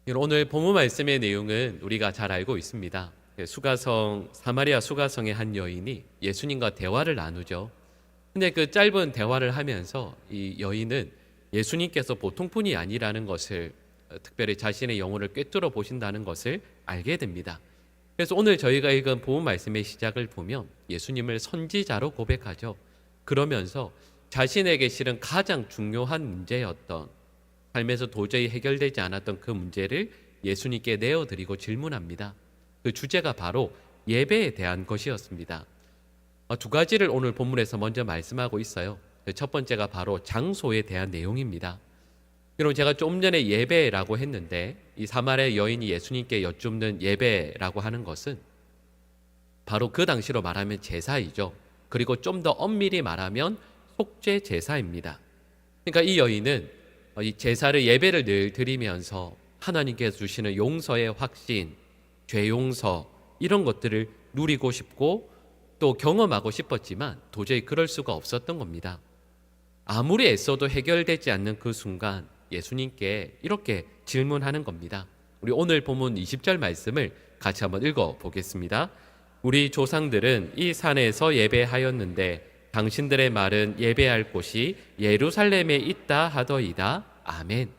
오늘 본문 말씀의 내용은 우리가 잘 알고 있습니다. 사마리아 수가성의 한 여인이 예수님과 대화를 나누죠. 근데 그 짧은 대화를 하면서 이 여인은 예수님께서 보통 분이 아니라는 것을, 특별히 자신의 영혼을 꿰뚫어 보신다는 것을 알게 됩니다. 그래서 오늘 저희가 읽은 본문 말씀의 시작을 보면 예수님을 선지자로 고백하죠. 그러면서 자신에게 실은 가장 중요한 문제였던, 삶에서 도저히 해결되지 않았던 그 문제를 예수님께 내어드리고 질문합니다. 그 주제가 바로 예배에 대한 것이었습니다. 두 가지를 오늘 본문에서 먼저 말씀하고 있어요. 첫 번째가 바로 장소에 대한 내용입니다. 그럼 제가 좀 전에 예배라고 했는데, 이 사마리아 여인이 예수님께 여쭙는 예배라고 하는 것은 바로 그 당시로 말하면 제사이죠. 그리고 좀 더 엄밀히 말하면 속죄 제사입니다. 그러니까 이 여인은 이 제사를, 예배를 늘 드리면서 하나님께서 주시는 용서의 확신, 죄 용서, 이런 것들을 누리고 싶고 또 경험하고 싶었지만 도저히 그럴 수가 없었던 겁니다. 아무리 애써도 해결되지 않는 그 순간 예수님께 이렇게 질문하는 겁니다. 우리 오늘 본문 20절 말씀을 같이 한번 읽어보겠습니다. 우리 조상들은 이 산에서 예배하였는데 당신들의 말은 예배할 곳이 예루살렘에 있다 하더이다. 아멘.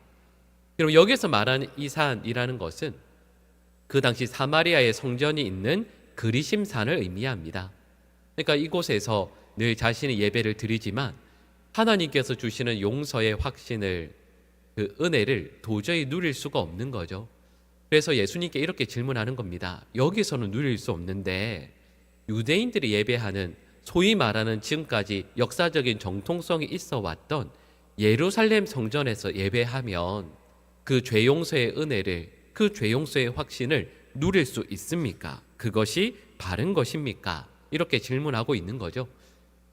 그럼 여기서 말하는 이 산이라는 것은 그 당시 사마리아의 성전이 있는 그리심산을 의미합니다. 그러니까 이곳에서 늘 자신의 예배를 드리지만 하나님께서 주시는 용서의 확신을, 그 은혜를 도저히 누릴 수가 없는 거죠. 그래서 예수님께 이렇게 질문하는 겁니다. 여기서는 누릴 수 없는데 유대인들이 예배하는, 소위 말하는 지금까지 역사적인 정통성이 있어 왔던 예루살렘 성전에서 예배하면 그 죄 용서의 은혜를, 그 죄 용서의 확신을 누릴 수 있습니까? 그것이 바른 것입니까? 이렇게 질문하고 있는 거죠.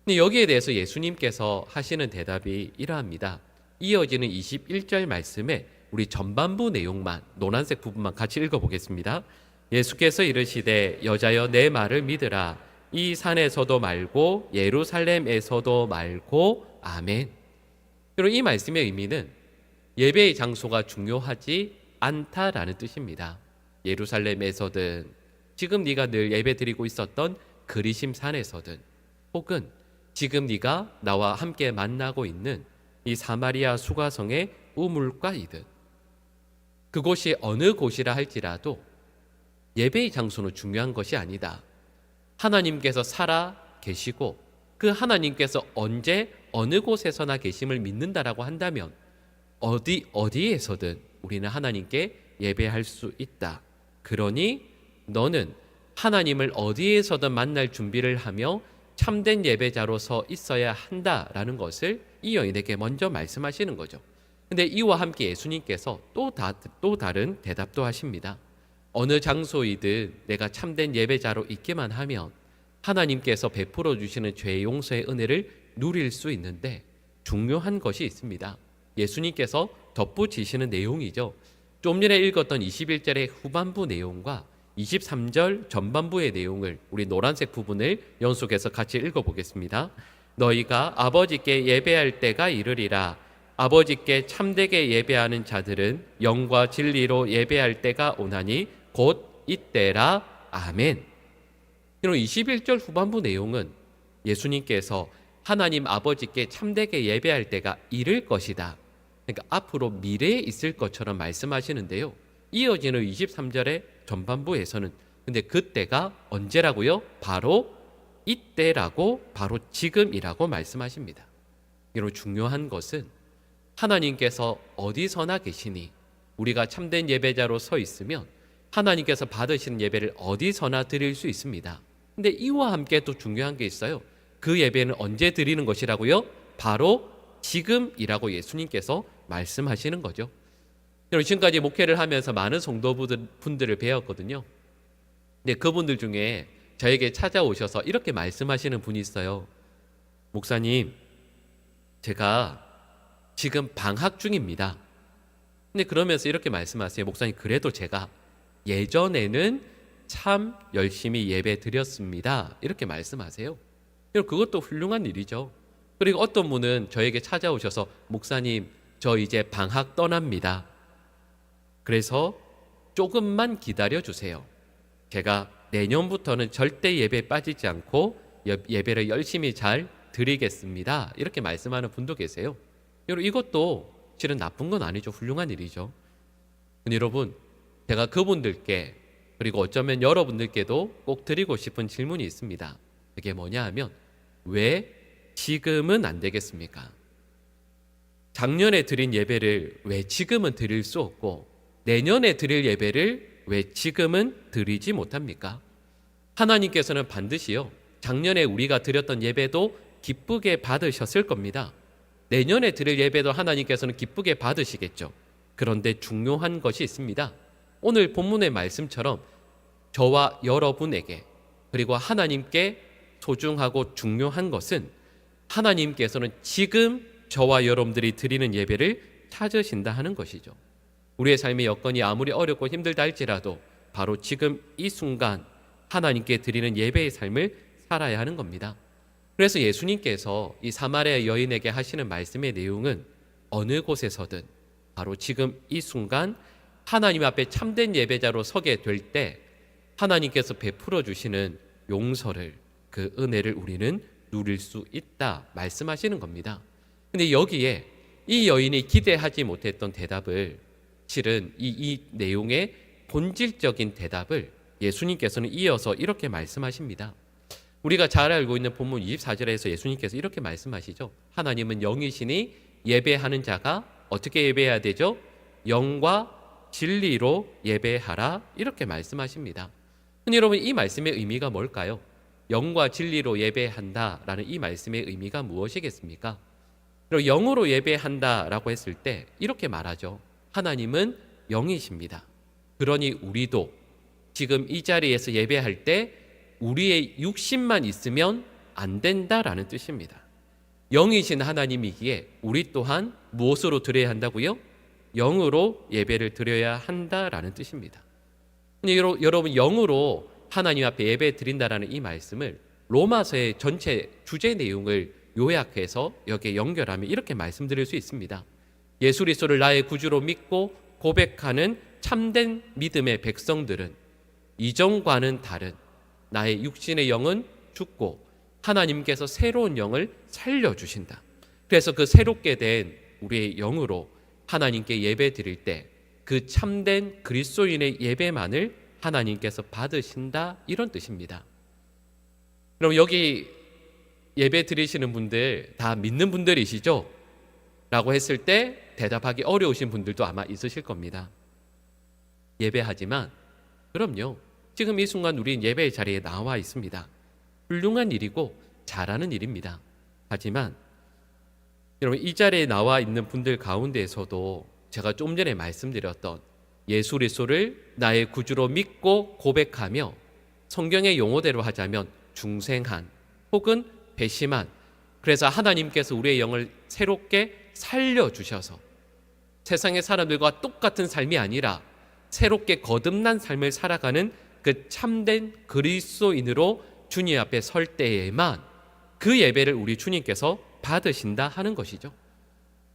근데 여기에 대해서 예수님께서 하시는 대답이 이러합니다. 이어지는 21절 말씀에 우리 전반부 내용만, 노란색 부분만 같이 읽어보겠습니다. 예수께서 이르시되 여자여 내 말을 믿으라. 이 산에서도 말고 예루살렘에서도 말고 아멘. 그리고 이 말씀의 의미는 예배의 장소가 중요하지 않다라는 뜻입니다. 예루살렘에서든, 지금 네가 늘 예배드리고 있었던 그리심 산에서든, 혹은 지금 네가 나와 함께 만나고 있는 이 사마리아 수가성의 우물가이든, 그곳이 어느 곳이라 할지라도 예배의 장소는 중요한 것이 아니다. 하나님께서 살아 계시고 그 하나님께서 언제 어느 곳에서나 계심을 믿는다라고 한다면 어디에서든 우리는 하나님께 예배할 수 있다. 그러니 너는 하나님을 어디에서든 만날 준비를 하며 참된 예배자로서 있어야 한다라는 것을 이 여인에게 먼저 말씀하시는 거죠. 근데 이와 함께 예수님께서 또 다른 대답도 하십니다. 어느 장소이든 내가 참된 예배자로 있기만 하면 하나님께서 베풀어 주시는 죄 용서의 은혜를 누릴 수 있는데 중요한 것이 있습니다. 예수님께서 덧붙이시는 내용이죠. 좀 전에 읽었던 21절의 후반부 내용과 23절 전반부의 내용을, 우리 노란색 부분을 연속해서 같이 읽어보겠습니다. 너희가 아버지께 예배할 때가 이르리라. 아버지께 참되게 예배하는 자들은 영과 진리로 예배할 때가 오나니 곧 이때라. 아멘. 그리고 21절 후반부 내용은 예수님께서 하나님 아버지께 참되게 예배할 때가 이를 것이다. 그러니까 앞으로 미래에 있을 것처럼 말씀하시는데요. 이어지는 23절의 전반부에서는 근데 그때가 언제라고요? 바로 이때라고, 바로 지금이라고 말씀하십니다. 여러분, 중요한 것은 하나님께서 어디서나 계시니 우리가 참된 예배자로 서 있으면 하나님께서 받으시는 예배를 어디서나 드릴 수 있습니다. 근데 이와 함께 또 중요한 게 있어요. 그 예배는 언제 드리는 것이라고요? 바로 지금이라고 예수님께서 말씀하시는 거죠. 여러분, 지금까지 목회를 하면서 많은 성도분들을 배웠거든요. 근데 그분들 중에 저에게 찾아오셔서 이렇게 말씀하시는 분이 있어요. 목사님, 제가 지금 방학 중입니다. 근데 그러면서 이렇게 말씀하세요. 목사님, 그래도 제가 예전에는 참 열심히 예배 드렸습니다. 이렇게 말씀하세요. 그것도 훌륭한 일이죠. 그리고 어떤 분은 저에게 찾아오셔서 목사님, 저 이제 방학 떠납니다. 그래서 조금만 기다려 주세요. 제가 내년부터는 절대 예배에 빠지지 않고 예배를 열심히 잘 드리겠습니다. 이렇게 말씀하는 분도 계세요. 여러분, 이것도 실은 나쁜 건 아니죠. 훌륭한 일이죠. 근데 여러분, 제가 그분들께 그리고 어쩌면 여러분들께도 꼭 드리고 싶은 질문이 있습니다. 그게 뭐냐 하면 왜 지금은 안 되겠습니까? 작년에 드린 예배를 왜 지금은 드릴 수 없고 내년에 드릴 예배를 왜 지금은 드리지 못합니까? 하나님께서는 반드시요, 작년에 우리가 드렸던 예배도 기쁘게 받으셨을 겁니다. 내년에 드릴 예배도 하나님께서는 기쁘게 받으시겠죠. 그런데 중요한 것이 있습니다. 오늘 본문의 말씀처럼 저와 여러분에게 그리고 하나님께 소중하고 중요한 것은 하나님께서는 지금 저와 여러분들이 드리는 예배를 찾으신다 하는 것이죠. 우리의 삶의 여건이 아무리 어렵고 힘들다 할지라도 바로 지금 이 순간 하나님께 드리는 예배의 삶을 살아야 하는 겁니다. 그래서 예수님께서 이 사마리아 여인에게 하시는 말씀의 내용은 어느 곳에서든 바로 지금 이 순간 하나님 앞에 참된 예배자로 서게 될 때 하나님께서 베풀어 주시는 용서를, 그 은혜를 우리는 누릴 수 있다 말씀하시는 겁니다. 근데 여기에 이 여인이 기대하지 못했던 대답을, 실은 이 내용의 본질적인 대답을 예수님께서는 이어서 이렇게 말씀하십니다. 우리가 잘 알고 있는 본문 24절에서 예수님께서 이렇게 말씀하시죠. 하나님은 영이시니 예배하는 자가 어떻게 예배해야 되죠? 영과 진리로 예배하라, 이렇게 말씀하십니다. 근데 여러분, 이 말씀의 의미가 뭘까요? 영과 진리로 예배한다라는 이 말씀의 의미가 무엇이겠습니까? 그리고 영으로 예배한다라고 했을 때 이렇게 말하죠. 하나님은 영이십니다. 그러니 우리도 지금 이 자리에서 예배할 때 우리의 육신만 있으면 안 된다라는 뜻입니다. 영이신 하나님이기에 우리 또한 무엇으로 드려야 한다고요? 영으로 예배를 드려야 한다라는 뜻입니다. 근데 여러분, 영으로 하나님 앞에 예배 드린다라는 이 말씀을 로마서의 전체 주제 내용을 요약해서 여기에 연결하면 이렇게 말씀드릴 수 있습니다. 예수 그리스도를 나의 구주로 믿고 고백하는 참된 믿음의 백성들은 이전과는 다른 나의 육신의 영은 죽고 하나님께서 새로운 영을 살려주신다. 그래서 그 새롭게 된 우리의 영으로 하나님께 예배 드릴 때 그 참된 그리스도인의 예배만을 하나님께서 받으신다, 이런 뜻입니다. 그럼 여기 예배 드리시는 분들 다 믿는 분들이시죠? 라고 했을 때 대답하기 어려우신 분들도 아마 있으실 겁니다. 예배하지만 그럼요, 지금 이 순간 우리는 예배의 자리에 나와 있습니다. 훌륭한 일이고 잘하는 일입니다. 하지만 여러분, 이 자리에 나와 있는 분들 가운데에서도 제가 좀 전에 말씀드렸던 예수 그리스도를 나의 구주로 믿고 고백하며 성경의 용어대로 하자면 중생한 혹은 배심한, 그래서 하나님께서 우리의 영을 새롭게 살려주셔서 세상의 사람들과 똑같은 삶이 아니라 새롭게 거듭난 삶을 살아가는 그 참된 그리스도인으로 주님 앞에 설 때에만 그 예배를 우리 주님께서 받으신다 하는 것이죠.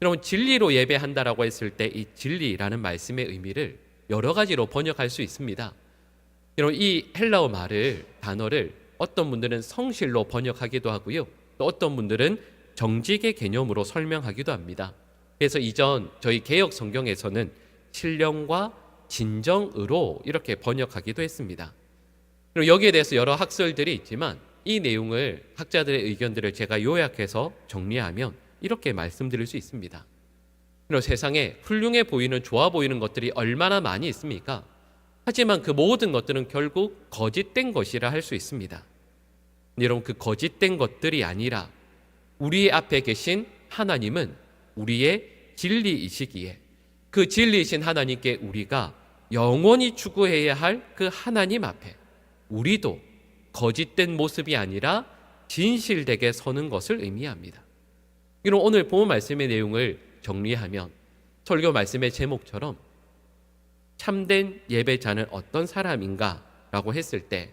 여러분, 진리로 예배한다라고 했을 때 이 진리라는 말씀의 의미를 여러 가지로 번역할 수 있습니다. 여러분, 이 헬라어 단어를 어떤 분들은 성실로 번역하기도 하고요, 또 어떤 분들은 정직의 개념으로 설명하기도 합니다. 그래서 이전 저희 개역 성경에서는 신령과 진정으로 이렇게 번역하기도 했습니다. 그리고 여기에 대해서 여러 학설들이 있지만 이 내용을, 학자들의 의견들을 제가 요약해서 정리하면 이렇게 말씀드릴 수 있습니다. 그리고 세상에 훌륭해 보이는, 좋아 보이는 것들이 얼마나 많이 있습니까? 하지만 그 모든 것들은 결국 거짓된 것이라 할 수 있습니다. 여러분, 그 거짓된 것들이 아니라 우리 앞에 계신 하나님은 우리의 진리이시기에 그 진리이신 하나님께 우리가 영원히 추구해야 할 그 하나님 앞에 우리도 거짓된 모습이 아니라 진실되게 서는 것을 의미합니다. 이런 오늘 본문 말씀의 내용을 정리하면 설교 말씀의 제목처럼 참된 예배자는 어떤 사람인가 라고 했을 때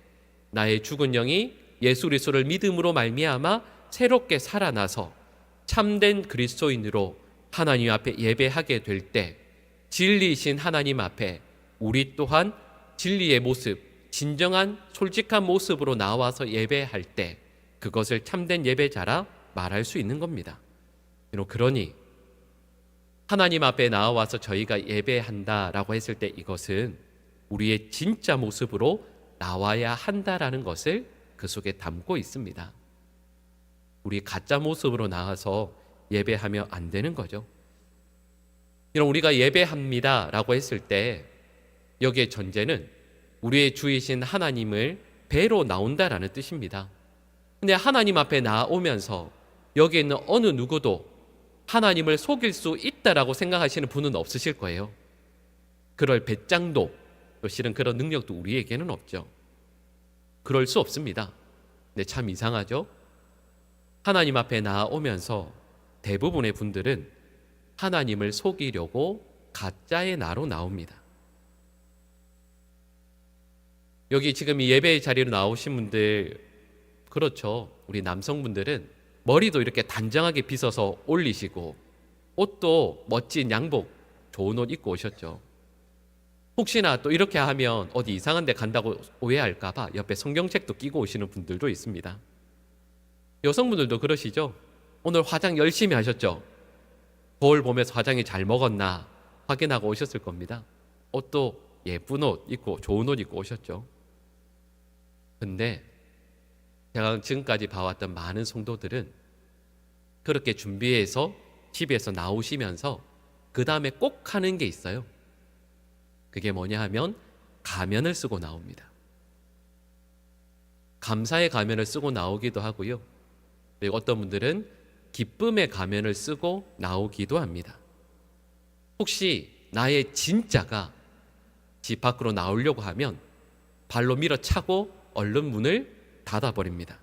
나의 죽은 영이 예수 그리스도를 믿음으로 말미암아 새롭게 살아나서 참된 그리스도인으로 하나님 앞에 예배하게 될 때 진리이신 하나님 앞에 우리 또한 진리의 모습, 진정한 솔직한 모습으로 나와서 예배할 때 그것을 참된 예배자라 말할 수 있는 겁니다. 그러니 하나님 앞에 나와서 저희가 예배한다라고 했을 때 이것은 우리의 진짜 모습으로 나와야 한다라는 것을 그 속에 담고 있습니다. 우리 가짜 모습으로 나와서 예배하면 안 되는 거죠. 우리가 예배합니다라고 했을 때 여기에 전제는 우리의 주이신 하나님을 배로 나온다라는 뜻입니다. 근데 하나님 앞에 나오면서 여기에 있는 어느 누구도 하나님을 속일 수 있다라고 생각하시는 분은 없으실 거예요. 그럴 배짱도 또 실은 그런 능력도 우리에게는 없죠. 그럴 수 없습니다. 근데 참 이상하죠? 하나님 앞에 나오면서 대부분의 분들은 하나님을 속이려고 가짜의 나로 나옵니다. 여기 지금 이 예배의 자리로 나오신 분들, 그렇죠. 우리 남성분들은 머리도 이렇게 단정하게 빗어서 올리시고 옷도 멋진 양복, 좋은 옷 입고 오셨죠. 혹시나 또 이렇게 하면 어디 이상한 데 간다고 오해할까 봐 옆에 성경책도 끼고 오시는 분들도 있습니다. 여성분들도 그러시죠. 오늘 화장 열심히 하셨죠. 거울 보면서 화장이 잘 먹었나 확인하고 오셨을 겁니다. 옷도 예쁜 옷 입고 좋은 옷 입고 오셨죠. 근데 제가 지금까지 봐왔던 많은 성도들은 그렇게 준비해서 집에서 나오시면서 그 다음에 꼭 하는 게 있어요. 그게 뭐냐 하면 가면을 쓰고 나옵니다. 감사의 가면을 쓰고 나오기도 하고요. 그리고 어떤 분들은 기쁨의 가면을 쓰고 나오기도 합니다. 혹시 나의 진짜가 집 밖으로 나오려고 하면 발로 밀어차고 얼른 문을 닫아버립니다.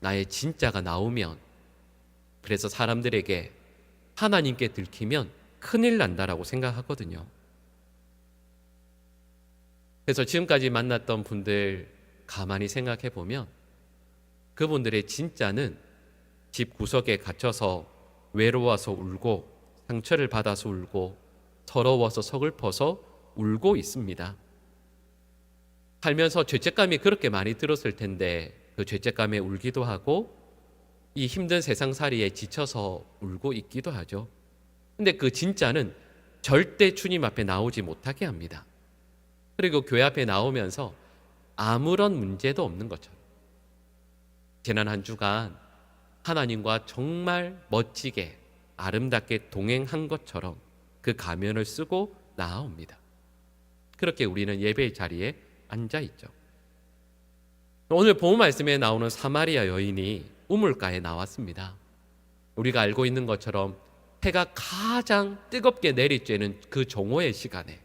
나의 진짜가 나오면, 그래서 사람들에게 하나님께 들키면 큰일 난다라고 생각하거든요. 그래서 지금까지 만났던 분들 가만히 생각해 보면 그분들의 진짜는 집 구석에 갇혀서 외로워서 울고 상처를 받아서 울고 서러워서 서글퍼서 울고 있습니다. 살면서 죄책감이 그렇게 많이 들었을 텐데 그 죄책감에 울기도 하고 이 힘든 세상살이에 지쳐서 울고 있기도 하죠. 근데 그 진짜는 절대 주님 앞에 나오지 못하게 합니다. 그리고 교회 앞에 나오면서 아무런 문제도 없는 것처럼, 지난 한 주간 하나님과 정말 멋지게 아름답게 동행한 것처럼 그 가면을 쓰고 나옵니다. 그렇게 우리는 예배의 자리에 앉아 있죠. 오늘 본문 말씀에 나오는 사마리아 여인이 우물가에 나왔습니다. 우리가 알고 있는 것처럼 해가 가장 뜨겁게 내리쬐는 그 정오의 시간에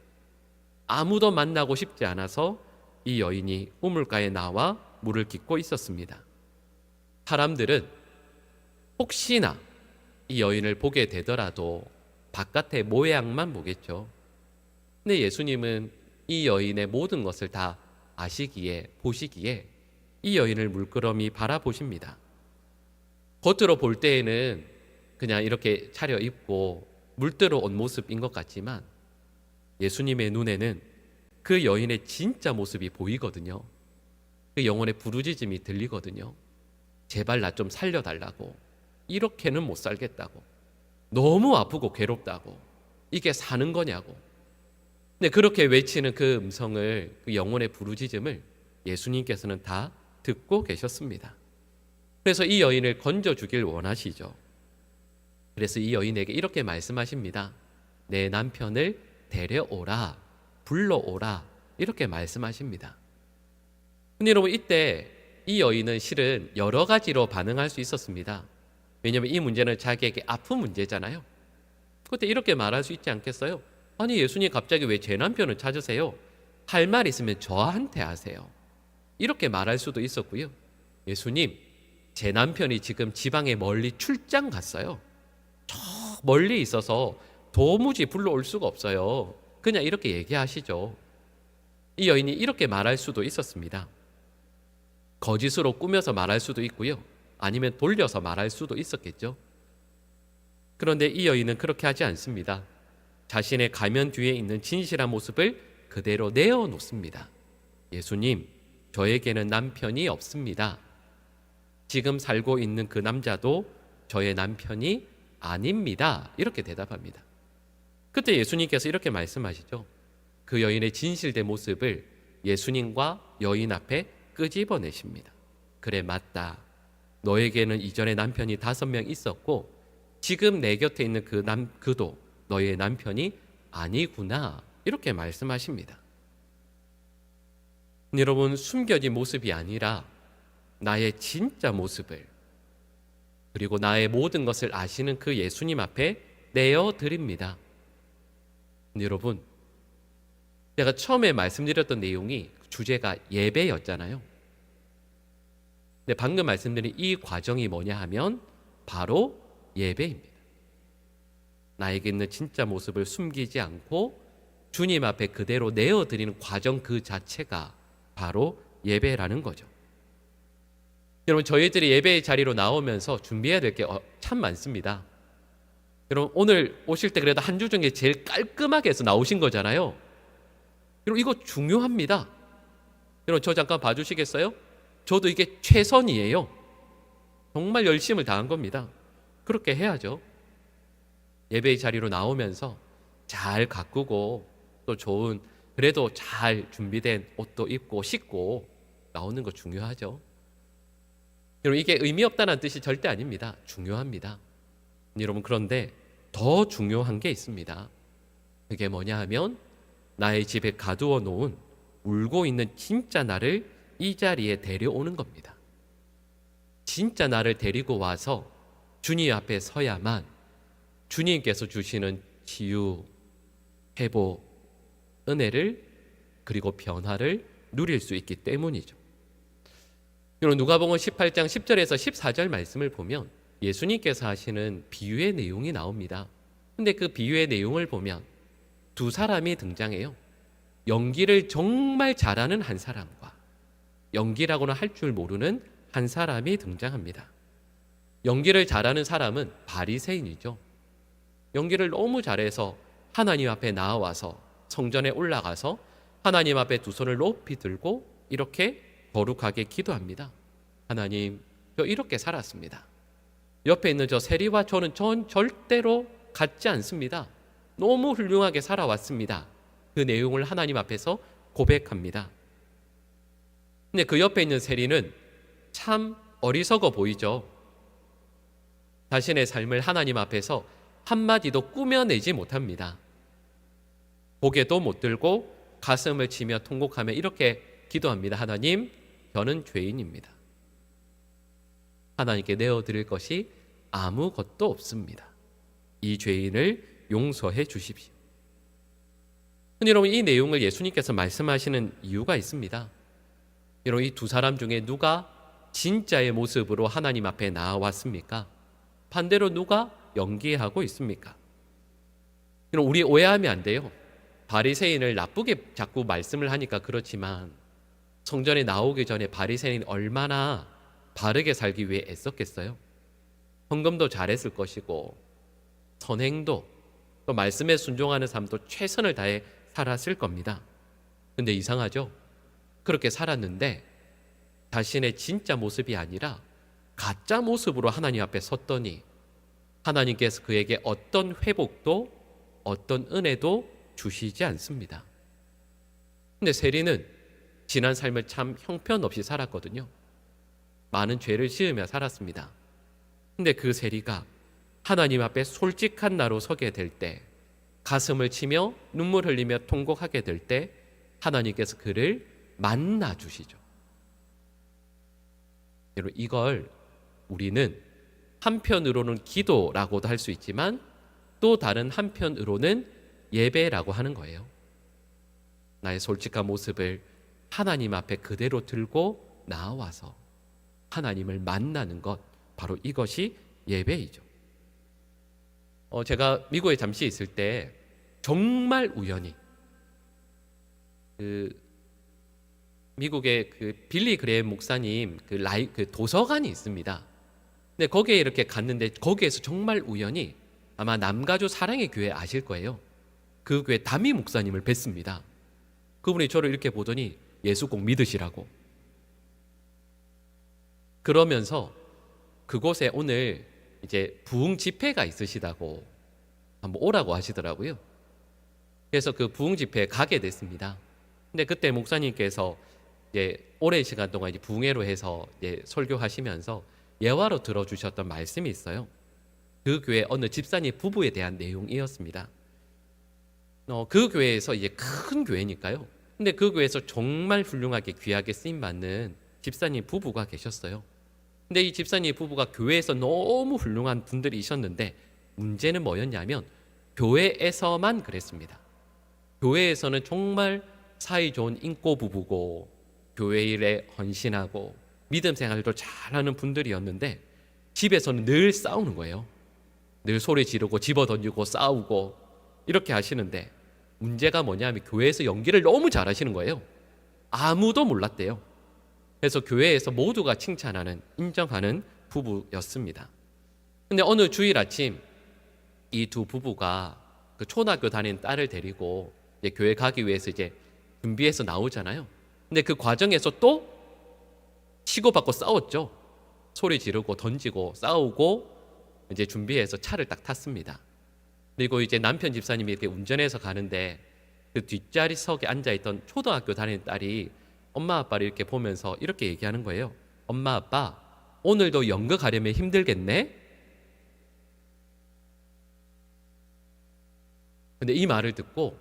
아무도 만나고 싶지 않아서 이 여인이 우물가에 나와 물을 깃고 있었습니다. 사람들은 혹시나 이 여인을 보게 되더라도 바깥의 모양만 보겠죠. 근데 예수님은 이 여인의 모든 것을 다 아시기에, 보시기에 이 여인을 물끄러미 바라보십니다. 겉으로 볼 때에는 그냥 이렇게 차려입고 물들어 온 모습인 것 같지만 예수님의 눈에는 그 여인의 진짜 모습이 보이거든요. 그 영혼의 부르짖음이 들리거든요. 제발 나 좀 살려달라고, 이렇게는 못 살겠다고, 너무 아프고 괴롭다고, 이게 사는 거냐고. 근데 그렇게 외치는 그 음성을, 그 영혼의 부르짖음을 예수님께서는 다 듣고 계셨습니다. 그래서 이 여인을 건져주길 원하시죠. 그래서 이 여인에게 이렇게 말씀하십니다. 내 남편을 데려오라, 불러오라, 이렇게 말씀하십니다. 근데 여러분, 이때 이 여인은 실은 여러 가지로 반응할 수 있었습니다. 왜냐하면 이 문제는 자기에게 아픈 문제잖아요. 그때 이렇게 말할 수 있지 않겠어요? 아니, 예수님 갑자기 왜 제 남편을 찾으세요? 할 말 있으면 저한테 하세요. 이렇게 말할 수도 있었고요. 예수님, 제 남편이 지금 지방에 멀리 출장 갔어요. 저 멀리 있어서 도무지 불러올 수가 없어요. 그냥 이렇게 얘기하시죠. 이 여인이 이렇게 말할 수도 있었습니다. 거짓으로 꾸며서 말할 수도 있고요. 아니면 돌려서 말할 수도 있었겠죠. 그런데 이 여인은 그렇게 하지 않습니다. 자신의 가면 뒤에 있는 진실한 모습을 그대로 내어놓습니다. 예수님, 저에게는 남편이 없습니다. 지금 살고 있는 그 남자도 저의 남편이 아닙니다. 이렇게 대답합니다. 그때 예수님께서 이렇게 말씀하시죠. 그 여인의 진실된 모습을 예수님과 여인 앞에 끄집어내십니다. 그래, 맞다. 너에게는 이전에 남편이 5명 있었고 지금 내 곁에 있는 그도 너의 남편이 아니구나. 이렇게 말씀하십니다. 여러분, 숨겨진 모습이 아니라 나의 진짜 모습을, 그리고 나의 모든 것을 아시는 그 예수님 앞에 내어드립니다. 여러분, 제가 처음에 말씀드렸던 내용이 주제가 예배였잖아요. 근데 방금 말씀드린 이 과정이 뭐냐 하면 바로 예배입니다. 나에게 있는 진짜 모습을 숨기지 않고 주님 앞에 그대로 내어드리는 과정 그 자체가 바로 예배라는 거죠. 여러분, 저희들이 예배의 자리로 나오면서 준비해야 될 게 참 많습니다. 여러분, 오늘 오실 때 그래도 한 주 중에 제일 깔끔하게 해서 나오신 거잖아요. 여러분, 이거 중요합니다. 여러분, 저 잠깐 봐주시겠어요? 저도 이게 최선이에요. 정말 열심을 다한 겁니다. 그렇게 해야죠. 예배의 자리로 나오면서 잘 가꾸고 또 좋은, 그래도 잘 준비된 옷도 입고 씻고 나오는 거 중요하죠. 여러분, 이게 의미 없다는 뜻이 절대 아닙니다. 중요합니다. 여러분, 그런데 더 중요한 게 있습니다. 그게 뭐냐 하면 나의 집에 가두어 놓은 울고 있는 진짜 나를 이 자리에 데려오는 겁니다. 진짜 나를 데리고 와서 주님 앞에 서야만 주님께서 주시는 치유, 회복, 은혜를, 그리고 변화를 누릴 수 있기 때문이죠. 여러분, 누가복음 18장 10절에서 14절 말씀을 보면 예수님께서 하시는 비유의 내용이 나옵니다. 근데 그 비유의 내용을 보면 두 사람이 등장해요. 연기를 정말 잘하는 한 사람과 연기라고는 할 줄 모르는 한 사람이 등장합니다. 연기를 잘하는 사람은 바리새인이죠. 연기를 너무 잘해서 하나님 앞에 나와서 성전에 올라가서 하나님 앞에 두 손을 높이 들고 이렇게 거룩하게 기도합니다. 하나님, 저 이렇게 살았습니다. 옆에 있는 저 세리와 저는 절대로 같지 않습니다. 너무 훌륭하게 살아왔습니다. 그 내용을 하나님 앞에서 고백합니다. 근데 그 옆에 있는 세리는 참 어리석어 보이죠. 자신의 삶을 하나님 앞에서 한마디도 꾸며내지 못합니다. 고개도 못 들고 가슴을 치며 통곡하며 이렇게 기도합니다. 하나님, 저는 죄인입니다. 하나님께 내어드릴 것이 아무것도 없습니다. 이 죄인을 용서해 주십시오. 여러분, 이 내용을 예수님께서 말씀하시는 이유가 있습니다. 여러분, 이 두 사람 중에 누가 진짜의 모습으로 하나님 앞에 나왔습니까? 반대로 누가 연기하고 있습니까? 여러분, 우리 오해하면 안 돼요. 바리새인을 나쁘게 자꾸 말씀을 하니까 그렇지만 성전에 나오기 전에 바리새인이 얼마나 바르게 살기 위해 애썼겠어요? 헌금도 잘했을 것이고 선행도, 또 말씀에 순종하는 삶도 최선을 다해 살았을 겁니다. 근데 이상하죠? 그렇게 살았는데 자신의 진짜 모습이 아니라 가짜 모습으로 하나님 앞에 섰더니 하나님께서 그에게 어떤 회복도 어떤 은혜도 주시지 않습니다. 근데 세리는 지난 삶을 참 형편없이 살았거든요. 많은 죄를 지으며 살았습니다. 근데 그 세리가 하나님 앞에 솔직한 나로 서게 될 때, 가슴을 치며 눈물 흘리며 통곡하게 될 때 하나님께서 그를 만나 주시죠. 여러분, 이걸 우리는 한편으로는 기도라고도 할 수 있지만 또 다른 한편으로는 예배라고 하는 거예요. 나의 솔직한 모습을 하나님 앞에 그대로 들고 나와서 하나님을 만나는 것, 바로 이것이 예배이죠. 제가 미국에 잠시 있을 때 정말 우연히 미국의 빌리 그레임 목사님 그 도서관이 있습니다. 근데 거기에 이렇게 갔는데 거기에서 정말 우연히, 아마 남가주 사랑의 교회 아실 거예요. 그 교회 담임 목사님을 뵀습니다. 그분이 저를 이렇게 보더니 예수 꼭 믿으시라고. 그러면서 그곳에 오늘 이제 부흥 집회가 있으시다고 한번 오라고 하시더라고요. 그래서 그 부흥 집회에 가게 됐습니다. 근데 그때 목사님께서 이제 오랜 시간 동안 이제 부흥회로 해서 이제 설교하시면서 예화로 들어주셨던 말씀이 있어요. 그 교회 어느 집사님 부부에 대한 내용이었습니다. 그 교회에서 이제 큰 교회니까요. 근데 그 교회에서 정말 훌륭하게 귀하게 쓰임 받는 집사님 부부가 계셨어요. 근데 이 집사님 부부가 교회에서 너무 훌륭한 분들이셨는데 문제는 뭐였냐면 교회에서만 그랬습니다. 교회에서는 정말 사이 좋은 인고 부부고 교회 일에 헌신하고 믿음 생활도 잘하는 분들이었는데 집에서는 늘 싸우는 거예요. 늘 소리 지르고 집어던지고 싸우고 이렇게 하시는데 문제가 뭐냐면 교회에서 연기를 너무 잘하시는 거예요. 아무도 몰랐대요. 그래서 교회에서 모두가 칭찬하는, 인정하는 부부였습니다. 근데 어느 주일 아침 이 두 부부가 그 초등학교 다니는 딸을 데리고 이제 교회 가기 위해서 이제 준비해서 나오잖아요. 근데 그 과정에서 또 치고받고 싸웠죠. 소리 지르고 던지고 싸우고 이제 준비해서 차를 딱 탔습니다. 그리고 이제 남편 집사님이 이렇게 운전해서 가는데 그 뒷자리석에 앉아있던 초등학교 다니는 딸이 엄마 아빠를 이렇게 보면서 이렇게 얘기하는 거예요. 엄마 아빠 오늘도 연극 하려면 힘들겠네? 근데 이 말을 듣고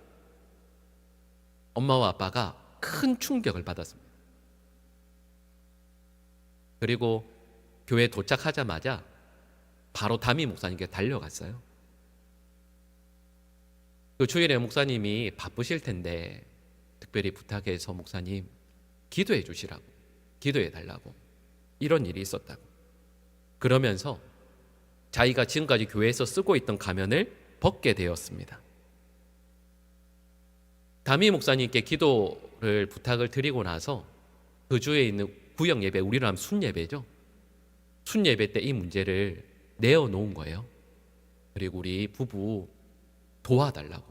엄마와 아빠가 큰 충격을 받았습니다. 그리고 교회에 도착하자마자 바로 담임 목사님께 달려갔어요. 그 주일에 목사님이 바쁘실 텐데 특별히 부탁해서 목사님 기도해 주시라고, 기도해 달라고, 이런 일이 있었다고. 그러면서 자기가 지금까지 교회에서 쓰고 있던 가면을 벗게 되었습니다. 담임 목사님께 기도를 부탁을 드리고 나서 그 주에 있는 구역 예배, 우리로 하면 순예배죠. 순예배 때 이 문제를 내어놓은 거예요. 그리고 우리 부부 도와달라고,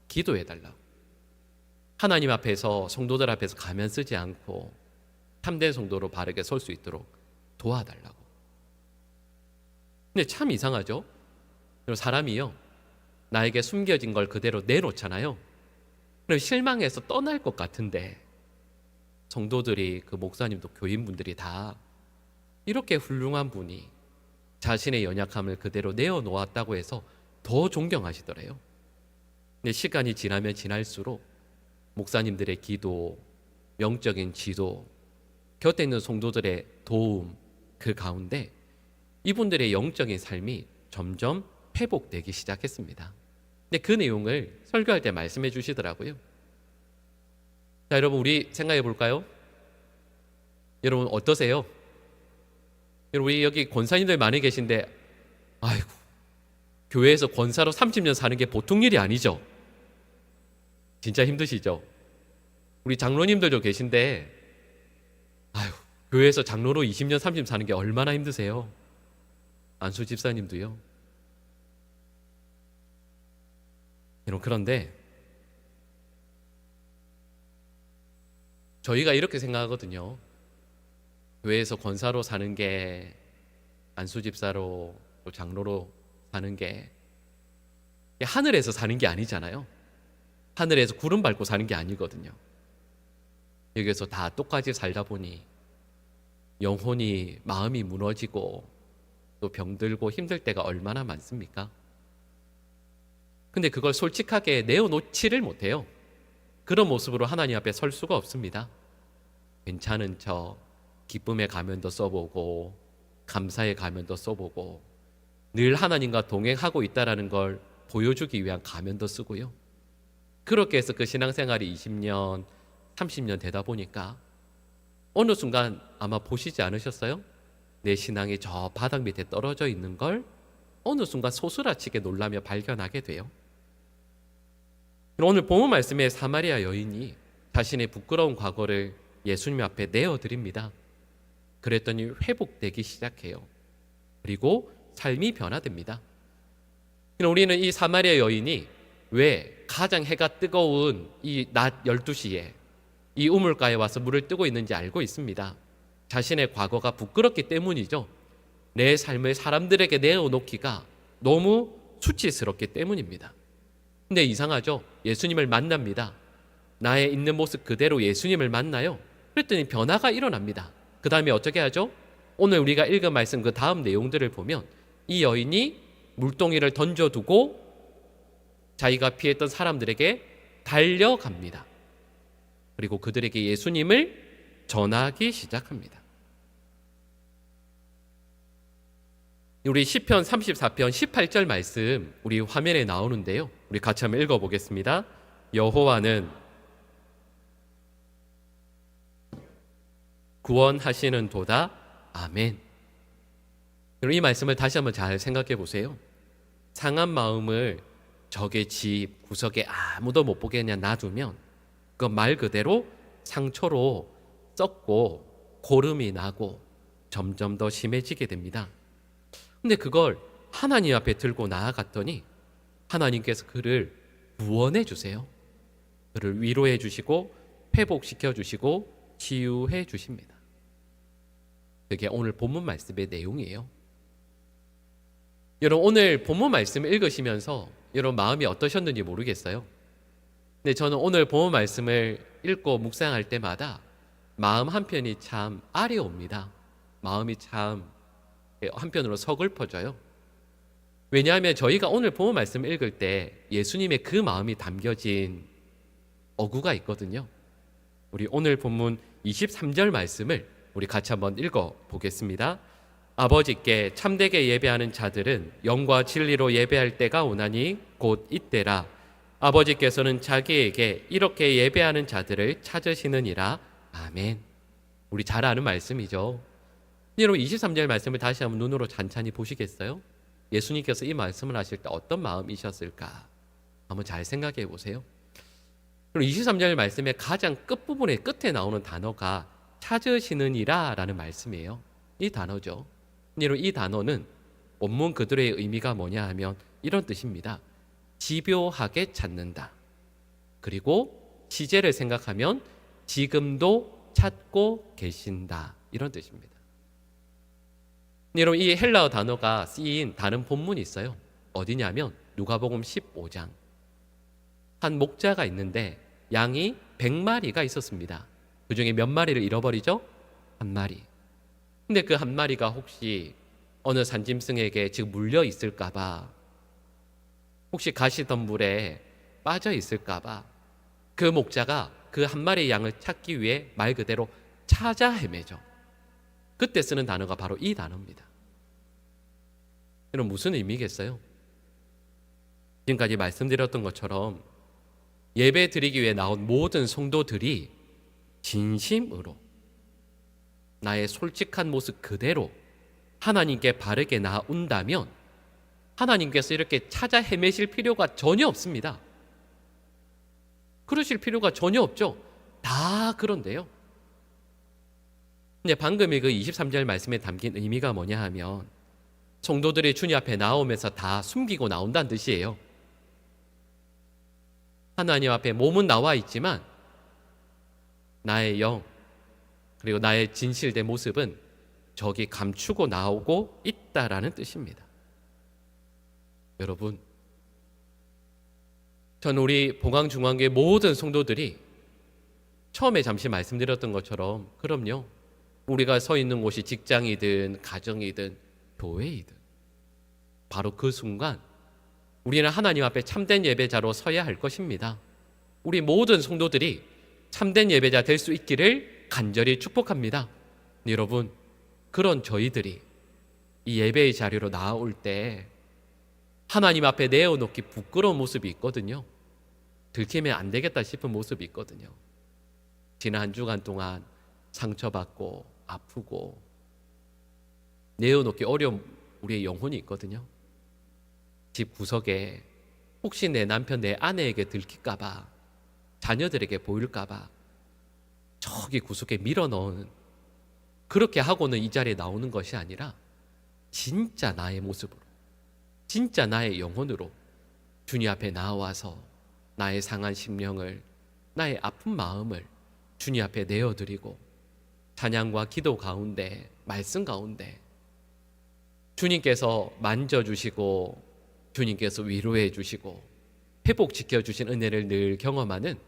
기도해달라고, 하나님 앞에서, 성도들 앞에서 가면 쓰지 않고 참된 성도로 바르게 설 수 있도록 도와달라고. 근데 참 이상하죠? 사람이요, 나에게 숨겨진 걸 그대로 내놓잖아요. 그럼 실망해서 떠날 것 같은데 성도들이, 그 목사님도 교인분들이 다 이렇게 훌륭한 분이 자신의 연약함을 그대로 내어놓았다고 해서 더 존경하시더래요. 근데 시간이 지나면 지날수록 목사님들의 기도, 영적인 지도, 곁에 있는 성도들의 도움, 그 가운데 이분들의 영적인 삶이 점점 회복되기 시작했습니다. 근데 그 내용을 설교할 때 말씀해 주시더라고요. 자, 여러분 우리 생각해 볼까요? 여러분 어떠세요? 여러분 우리 여기 권사님들 많이 계신데 아이고, 교회에서 권사로 30년 사는 게 보통 일이 아니죠. 진짜 힘드시죠? 우리 장로님들도 계신데 아유, 교회에서 장로로 20년 30년 사는 게 얼마나 힘드세요? 안수 집사님도요. 여러분 그런데 저희가 이렇게 생각하거든요. 교회에서 권사로 사는 게, 안수 집사로 또 장로로 사는 게 하늘에서 사는 게 아니잖아요. 하늘에서 구름 밟고 사는 게 아니거든요. 여기서 다 똑같이 살다 보니 영혼이, 마음이 무너지고 또 병들고 힘들 때가 얼마나 많습니까? 근데 그걸 솔직하게 내어놓지를 못해요. 그런 모습으로 하나님 앞에 설 수가 없습니다. 괜찮은 척, 기쁨의 가면도 써보고 감사의 가면도 써보고 늘 하나님과 동행하고 있다는 걸 보여주기 위한 가면도 쓰고요. 그렇게 해서 그 신앙생활이 20년, 30년 되다 보니까 어느 순간 아마 보시지 않으셨어요? 내 신앙이 저 바닥 밑에 떨어져 있는 걸 어느 순간 소스라치게 놀라며 발견하게 돼요. 오늘 본문 말씀에 사마리아 여인이 자신의 부끄러운 과거를 예수님 앞에 내어드립니다. 그랬더니 회복되기 시작해요. 그리고 삶이 변화됩니다. 우리는 이 사마리아 여인이 왜 가장 해가 뜨거운 이 낮 12시에 이 우물가에 와서 물을 뜨고 있는지 알고 있습니다. 자신의 과거가 부끄럽기 때문이죠. 내 삶을 사람들에게 내어놓기가 너무 수치스럽기 때문입니다. 근데 이상하죠? 예수님을 만납니다. 나의 있는 모습 그대로 예수님을 만나요. 그랬더니 변화가 일어납니다. 그 다음에 어떻게 하죠? 오늘 우리가 읽은 말씀 그 다음 내용들을 보면 이 여인이 물동이를 던져두고 자기가 피했던 사람들에게 달려갑니다. 그리고 그들에게 예수님을 전하기 시작합니다. 우리 시편 34편 18절 말씀 우리 화면에 나오는데요. 우리 같이 한번 읽어보겠습니다. 여호와는 구원하시는 도다. 아멘. 이 말씀을 다시 한번 잘 생각해 보세요. 상한 마음을 적의 집 구석에 아무도 못 보게 그냥 놔두면 그 말 그대로 상처로 썩고 고름이 나고 점점 더 심해지게 됩니다. 근데 그걸 하나님 앞에 들고 나아갔더니 하나님께서 그를 구원해 주세요. 그를 위로해 주시고 회복시켜 주시고 치유해 주십니다. 그게 오늘 본문 말씀의 내용이에요. 여러분 오늘 본문 말씀을 읽으시면서 여러분 마음이 어떠셨는지 모르겠어요. 근데 저는 오늘 본문 말씀을 읽고 묵상할 때마다 마음 한편이 참 아려옵니다. 마음이 참 한편으로 서글퍼져요. 왜냐하면 저희가 오늘 본문 말씀을 읽을 때 예수님의 그 마음이 담겨진 어구가 있거든요. 우리 오늘 본문 23절 말씀을 우리 같이 한번 읽어보겠습니다. 아버지께 참되게 예배하는 자들은 영과 진리로 예배할 때가 오나니 곧 이때라. 아버지께서는 자기에게 이렇게 예배하는 자들을 찾으시느니라. 아멘. 우리 잘 아는 말씀이죠. 여러분 23절 말씀을 다시 한번 눈으로 찬찬히 보시겠어요? 예수님께서 이 말씀을 하실 때 어떤 마음이셨을까? 한번 잘 생각해 보세요. 그리고 23절 말씀의 가장 끝부분에 끝에 나오는 단어가 찾으시느니라 라는 말씀이에요. 이 단어죠. 여러분 이 단어는 원문 그대로의 의미가 뭐냐 하면 이런 뜻입니다. 집요하게 찾는다. 그리고 시제를 생각하면 지금도 찾고 계신다. 이런 뜻입니다. 여러분 이 헬라어 단어가 쓰인 다른 본문이 있어요. 어디냐면 누가복음 15장. 한 목자가 있는데 양이 100마리가 있었습니다. 그 중에 몇 마리를 잃어버리죠? 한 마리. 근데 그 한 마리가 혹시 어느 산짐승에게 지금 물려 있을까봐, 혹시 가시덤불에 빠져 있을까봐 그 목자가 그 한 마리의 양을 찾기 위해 말 그대로 찾아 헤매죠. 그때 쓰는 단어가 바로 이 단어입니다. 이런 무슨 의미겠어요? 지금까지 말씀드렸던 것처럼 예배 드리기 위해 나온 모든 성도들이 진심으로 나의 솔직한 모습 그대로 하나님께 바르게 나온다면 하나님께서 이렇게 찾아 헤매실 필요가 전혀 없습니다. 그러실 필요가 전혀 없죠. 다 그런데요. 근데 방금의 그 23절 말씀에 담긴 의미가 뭐냐 하면 성도들이 주님 앞에 나오면서 다 숨기고 나온다는 뜻이에요. 하나님 앞에 몸은 나와 있지만 나의 영 그리고 나의 진실된 모습은 저기 감추고 나오고 있다라는 뜻입니다. 여러분, 전 우리 봉황중앙교회 모든 성도들이 처음에 잠시 말씀드렸던 것처럼 그럼요. 우리가 서 있는 곳이 직장이든 가정이든 교회이든 바로 그 순간 우리는 하나님 앞에 참된 예배자로 서야 할 것입니다. 우리 모든 성도들이 참된 예배자 될 수 있기를 간절히 축복합니다. 여러분, 그런 저희들이 이 예배의 자리로 나올 때 하나님 앞에 내어놓기 부끄러운 모습이 있거든요. 들키면 안 되겠다 싶은 모습이 있거든요. 지난 한 주간 동안 상처받고 아프고 내어놓기 어려운 우리의 영혼이 있거든요. 집 구석에 혹시 내 남편, 내 아내에게 들킬까봐, 자녀들에게 보일까봐 저기 구석에 밀어넣은, 그렇게 하고는 이 자리에 나오는 것이 아니라 진짜 나의 모습으로, 진짜 나의 영혼으로 주님 앞에 나와서 나의 상한 심령을, 나의 아픈 마음을 주님 앞에 내어드리고 찬양과 기도 가운데, 말씀 가운데 주님께서 만져주시고 주님께서 위로해 주시고 회복시켜 주신 은혜를 늘 경험하는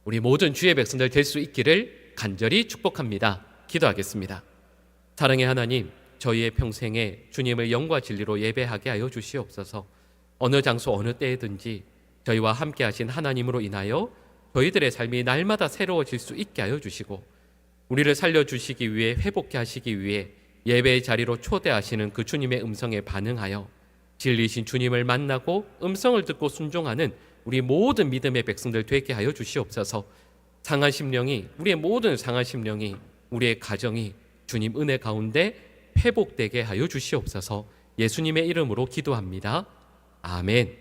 우리 모든 주의 백성들 될 수 있기를 간절히 축복합니다. 기도하겠습니다. 사랑의 하나님, 저희의 평생에 주님을 영과 진리로 예배하게 하여 주시옵소서. 어느 장소 어느 때에든지 저희와 함께 하신 하나님으로 인하여 저희들의 삶이 날마다 새로워질 수 있게 하여 주시고 우리를 살려주시기 위해, 회복케 하시기 위해 예배의 자리로 초대하시는 그 주님의 음성에 반응하여 진리신 주님을 만나고 음성을 듣고 순종하는 우리 모든 믿음의 백성들 되게 하여 주시옵소서. 상한 심령이, 우리의 모든 상한 심령이, 우리의 가정이 주님 은혜 가운데 회복되게 하여 주시옵소서. 예수님의 이름으로 기도합니다. 아멘.